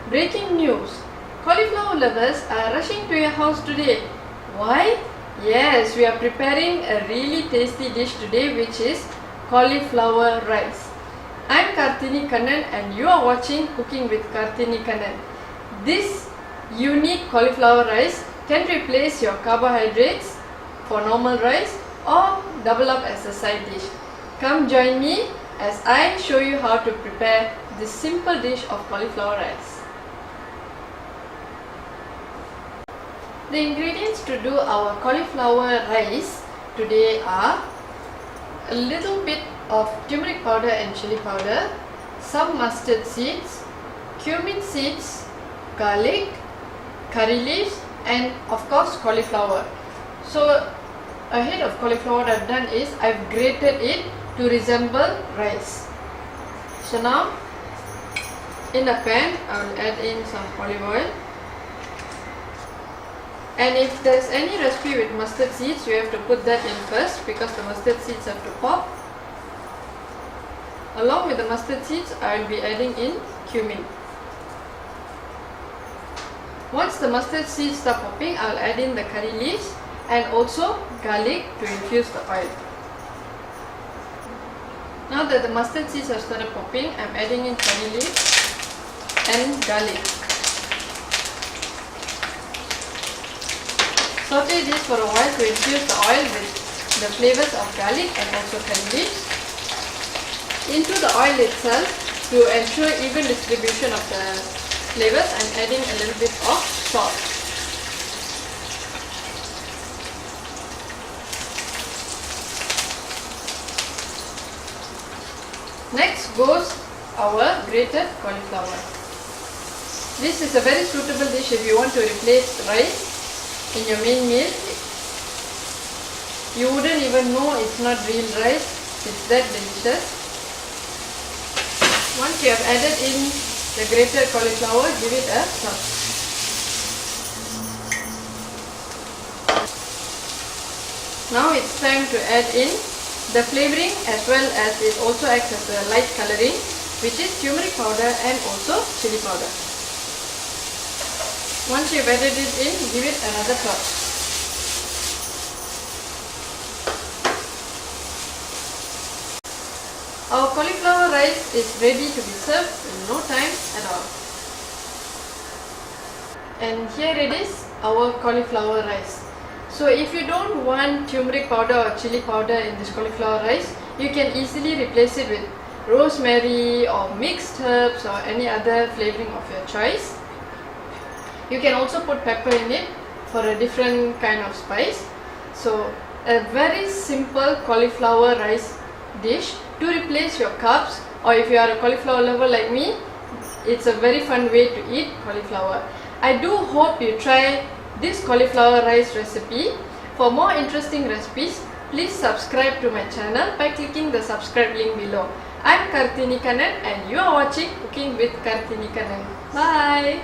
Breaking news! Cauliflower lovers are rushing to your house today. Why? Yes, we are preparing a really tasty dish today, which is cauliflower rice. I'm Kartini Kannan and you are watching Cooking with Kartini Kannan. This unique cauliflower rice can replace your carbohydrates for normal rice or double up as a side dish. Come join me as I show you how to prepare this simple dish of cauliflower rice. The ingredients to do our cauliflower rice today are a little bit of turmeric powder and chili powder, some mustard seeds, cumin seeds, garlic, curry leaves, and of course cauliflower. So ahead of cauliflower, what I've done is I've grated it to resemble rice. So now in a pan I will add in some olive oil. And if there's any recipe with mustard seeds, you have to put that in first because the mustard seeds have to pop. Along with the mustard seeds, I will be adding in cumin. Once the mustard seeds start popping, I will add in the curry leaves and also garlic to infuse the oil. Now that the mustard seeds have started popping, I am adding in curry leaves and garlic. Saute this for a while to infuse the oil with the flavors of garlic and also curry leaves into the oil itself. To ensure even distribution of the flavors, I am adding a little bit of salt. Next goes our grated cauliflower. This is a very suitable dish if you want to replace rice in your main meal. You wouldn't even know it's not real rice, it's that delicious. Once you have added in the grated cauliflower, give it a stir. Now it's time to add in the flavoring as well as it also acts as a light coloring, which is turmeric powder and also chili powder. Once you've added it in, give it another stir. Our cauliflower rice is ready to be served in no time at all. And here it is, our cauliflower rice. So if you don't want turmeric powder or chili powder in this cauliflower rice, you can easily replace it with rosemary or mixed herbs or any other flavoring of your choice. You can also put pepper in it for a different kind of spice. So a very simple cauliflower rice dish to replace your carbs, or if you are a cauliflower lover like me, it's a very fun way to eat cauliflower. I do hope you try this cauliflower rice recipe. For more interesting recipes, please subscribe to my channel by clicking the subscribe link below. I'm Kartini Kannan and you are watching Cooking with Kartini Kannan. Bye!